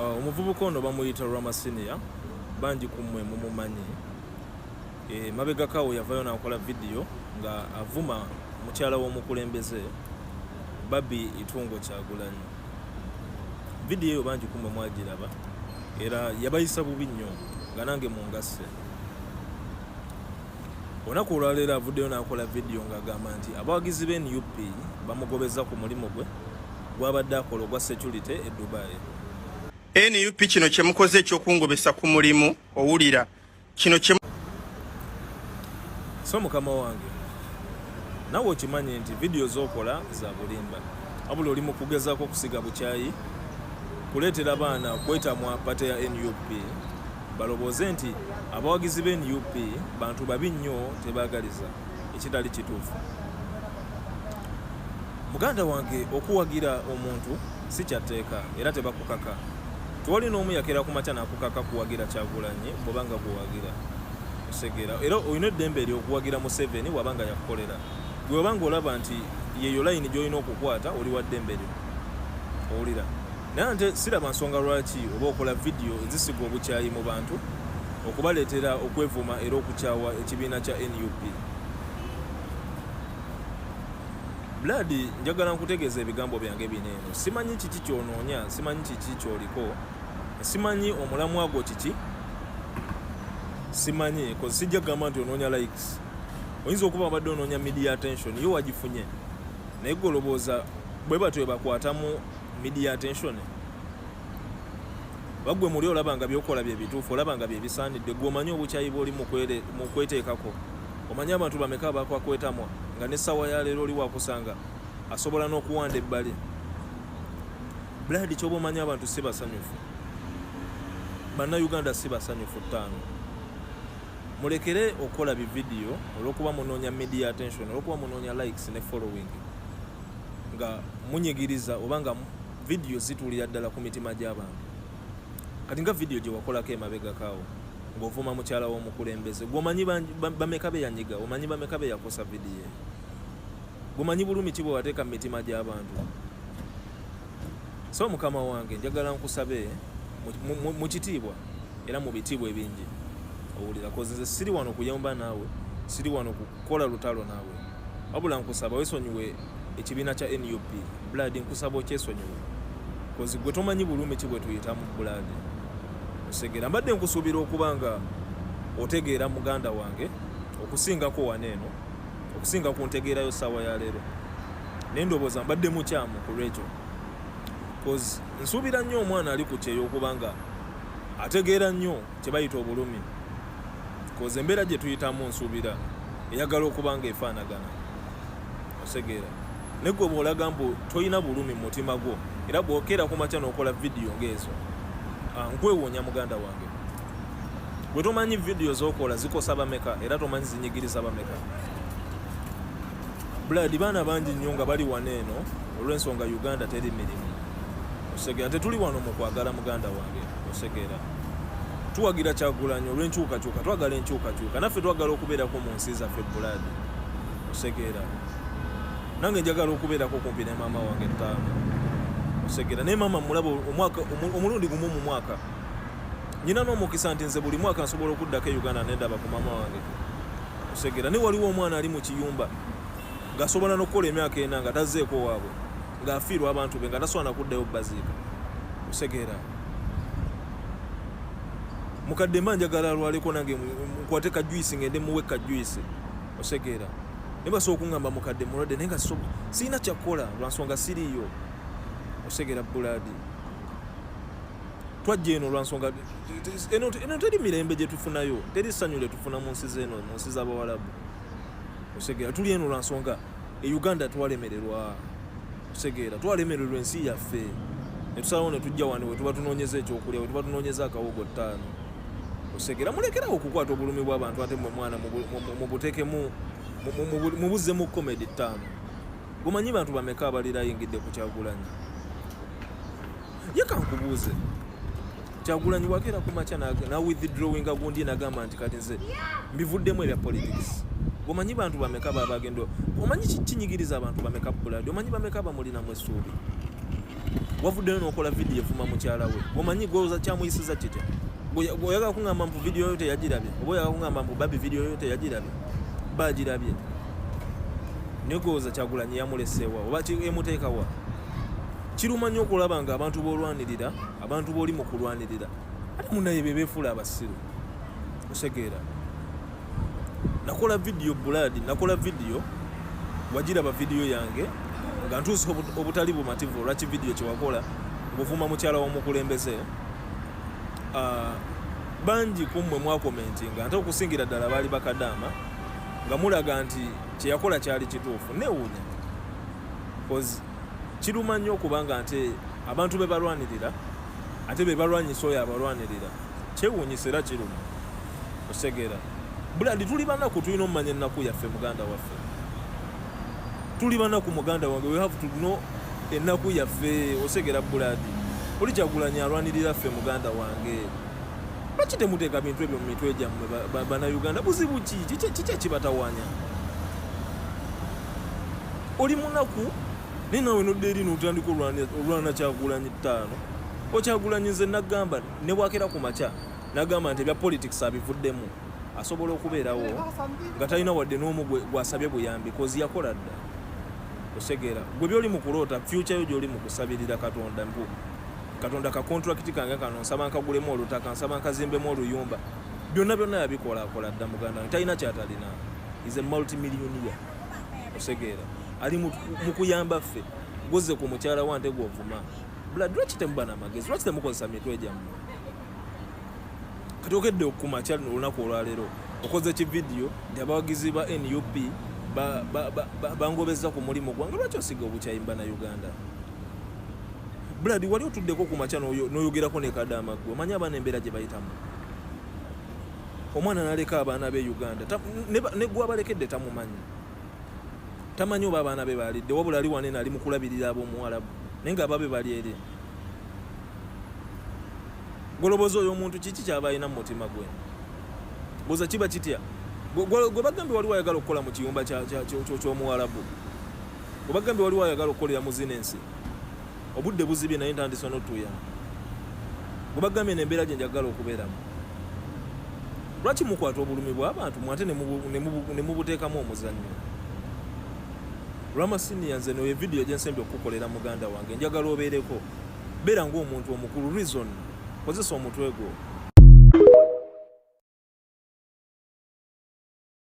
Omuvubuka ono bamuyita Ramasiniya, bangi kumwe mumumanyi. Mabega kawo yavayo nakola video nga avuma mukyala w'omukulembeze Babi Itungo Kyagulanyi. Video eyo bangi kumwe mwagiraba era yabayisa bubi nnyo nga nange mungasse. Olunaku olwaleero avuddeyo nakola video ng'agamba nti abawagizi b'NUP bamugobeza ku mulimu gwe gwabadde akola ogwa security e Dubai. NUP kino kye mukoze ekyokungobesa ku mulimu owulira kino kye so mukama wange nawe okimanyi nti video z'okola za bulimba abula oli mu kugezaako kusiga bukyayi kuleetera abaana kwetamwa pate ya NUP balowooze nti abawagizi b'NUP bantu babi nnyo tebaagaliza ekitali kituufu. Muganda wange okuwagira omuntu si kyatteeka era tebakukaka. Tuwali n'omu yakera ku makya n'akukaka kuwagira Kyagulanyi bw'obanga kuwagira osegera era olina eddembe ery'okuwagira Museveni wabanga yakukolera. Gwe wabanga olaba nti yeeyo layini gy'olina okukwata oli wa ddembe lyo owulira. Naye nte siraba nsonga lwaki oba okola video ezisiga obukyayi mu bantu okubaleetera okwevuma era okukyawa ekibiina kya NUP. Blood njagala nkutegeeza ebigambo byange bineeno. Simanyi kiki kyonoonya, simanyi kiki kyoliko, simanyi omulamu agwo kiki, simanyi kozi sijja gamba nti onoonya likes. Oyinza okuba abadde onoonya media attention yo wagifunye naye golobooza bwe batyo bakwatamu media attention. Bagwe muli olaba nga byokola bye bituufu, olaba nga bye bisaanidde, gw'omanyi obukyayi bw'oli mu kweteekako. Omanyi abantu bameka bakwakwetamwa nga n'essawa ya leero oli wakusanga asobola n'okuwanda ebbali. Blood ky'oba omanyi abantu si basanyufu, bannayuganda si basanyufu ttaano. Mulekere okukola bividiyo olw'okuba munoonya media attention, olw'okuba munoonya likes ne following nga munyigiriza oba nga vidiyo zituulira ddala ku mitima gy'abantu. Kati nga vidiyo gye wakolako emabega kaawo ng'ovuma mukyala w'omukulembeze gw'omanyi bameka be yanyiga, omanyi bameka be yakosa vidiyo, gw'omanyi bulumi ki bwe wateeka mu mitima gy'abantu. So mukama wange njagala nkusabe mu kitiibwa era mu bitiibwa ebingi owulira kozi nze siri wano kuyamba naawe, siri wano kukola lutalo naawe, wabula nkusaba weesonyiwe ekibiina kya NUP. Blood nkusaba okyesonyiwe kozi gwe tomanyi bulumi ki bwe tuyitamu Blood osegera. Mbadde nkusuubira okuba nga otegeera muganda wange okusingako waneeno, okusinga kuntegeerayo ssaawa ya leero. Naye ndowooza mbadde mukyamu ku lwekyo kozi nsuubira nnyo omwana ali ku kyeyo okuba nga ategeera nnyo kye bayita obulumi kozi embeera gye tuyitamu nsuubira eyagala okuba nga efaanagana osegeera. Ne gwe bw'olaga mbu toyina bulumi mu mutima gwo era bw'okeera ku makya n'okola vidiyo ng'ezo nkwewonya muganda wange. Gwe tomanyi vidiyo z'okola zikosa bameka era tomanyi zinyigiriza bameka. Blood baana bangi nnyo nga bali waneeno olw'ensonga Uganda teri mirimu osegera. Tetuli wano mu kwagala muganda wange osegera. Tuwagira Kyagulanyi olw'enkyukakyuka, twagala enkyukakyuka, naffe twagala okubeerako mu nsi zaffe Blood osegera. Nange njagala okubeerako kumpi ne maama wange ttaano osegera. Ne maama mulaba omulundi gumu mu mwaka. Nyina n'omukisa nti nze buli mwaka nsobola okuddako e Uganda nendaba ku maama wange osegera. Ne waliwo omwana ali mu kiyumba ng'asobola n'okukola emyaka ena nga tazzeeko waabwe ng'afiirwa abantu be nga tasobola nakuddayo baziika osegera. Mukadde mba njagala alwaleko nange nkwate kajuyisi ngende muwe kajuyisi osegera. Ne basobola okuŋŋamba mukadde mulwadde naye nga sirina kyakkola lwansonga siriiyo osegera. Blood twajja eno lwansonga eno teri mirembe gye tufunayo, teri ssanyu lye tufuna mu nsi z'eno, mu nsi z'Abawarabu osegera. Tuli eno lwansonga e Uganda twalemererwa osegera, twalemererwa ensi yaffe ne tusalawo ne tujja wano we tuba tunoonyeza ekyokulya, we tuba tunoonyeza akawogo ttaano osegera. Mulekerawo okukwata obulumi bw'abantu ate mwe mwana mubuteekemu mubuzzemu komedi ttaano. Gumanyi bantu bameka abali layingidde ku Kyagulanyi? Ye kankubuuze Kyagulanyi wakeera ku makya na withdrawinga gundi nagamba nti kati nze mbivuddemu ebya politics. Omanyi bantu bameka babagendo, omanyi kinyigiriza abantu bameka Blood, omanyi bameka bamulina mu essuubi. wavuddeyo n'okola vidiyo evuma mukyala we omanyi gwoza kyamuyisiza kitya oyagala kuŋŋamba mpu vidiyo yo teyagirabye oba oyagala kuŋŋamba mpu babi vidiyo yo teyagirabye bagirabye naye gwoza Kyagulanyi yamuleseewa oba emuteekawa kiruma nnyo okulaba nga abantu b'olwanirira abantu b'oli mu kulwanirira ate munnaye be beefuula abasiru osegeera nakola vidiyo buladi nakola vidiyo wagiraba vidiyo yange nga ntuusa obutali bumativu olwaki vidiyo kyewakola ng'ovuma mukyala w'omukulembeze bangi kummwe mwakomenti nga ate okusingira ddala baali bakadaama nga mulaga nti kyeyakola kyali kituufu neewuunya kozi kiruma nnyo okubanga nte abantu be balwanirira ate be balwanyisa oyo abalwanirira kyewuunyisa era kiruma osegeera buladi tuli banaku tulina omumanya ennaku yaffe muganda waffe tuli banaku muganda wange we have to know ennaku yaffe osegera buladi oli Kyagulanyi alwanirira ffe muganda wange lwaki temuteeka bintu ebyo mu mitwe gyammwe bannayuganda buzibu kiki ekibatawaanya oli munaku naye nawe nodde eri notandika olwana Kyagulanyi ttaano Kyagulanyi nze nagamba ne bwakera ku makya nagamba nti ebya politics abivuddemu asobola okubeerawo nga talina wadde n'omu gwasabye buyambi kozi yakola dda osegeera gwe byoli mu kuloota future yo gy'oli mu kusabirira Katonda mbu Katonda ka contract kange kano nsaba nkagulemu olutaka nsaba nkazimbemu oluyumba byonna yabikola akola dda muganda talina kyatalina is a multimillionaire osegeera ali mu kuyamba ffe gozze ku mukyala wante gwovuma blood lwaki temuba n'amagezi lwaki temukozesa mitwe gyammwe kati okedde okumakya olunaku olwaleero okoze kividiyo nti abawagizi ba NUP bangobezza ku mulimu gwange lwaki osiga obukyayimba na Uganda Blood wali otuddeko ku makya n'oyogerako ne Kadaama gwe omanyi abaana embeera gye bayitamu omwana n'aleka abaana be Uganda ne gwe abalekedde tamanyi oba abaana be baalidde wabula ali wanene ali mu kulabirira ab'omuwalabu naye nga ababe bali eri golobozi oyo omuntu kiki kyaba alina mu mutima gwe boza kiba kitya gwe bagambye wali wayagala okukola mu kiyumba ky'omuwalabu gwe bagambye wali wayagala okukolera mu zino ensi obudde buzibye naye ntandisa n'otuya gwe bagambye n'embeera gye njagala okubeeramu lwaki mukwata obulumi bw'abantu mwate ne mubuteekamu omuzannyo Ramasini yanze no video gyensembe okukolera muganda wange njagala obeereko beera ng'omuntu omukulu reason kozesa omutwe gwo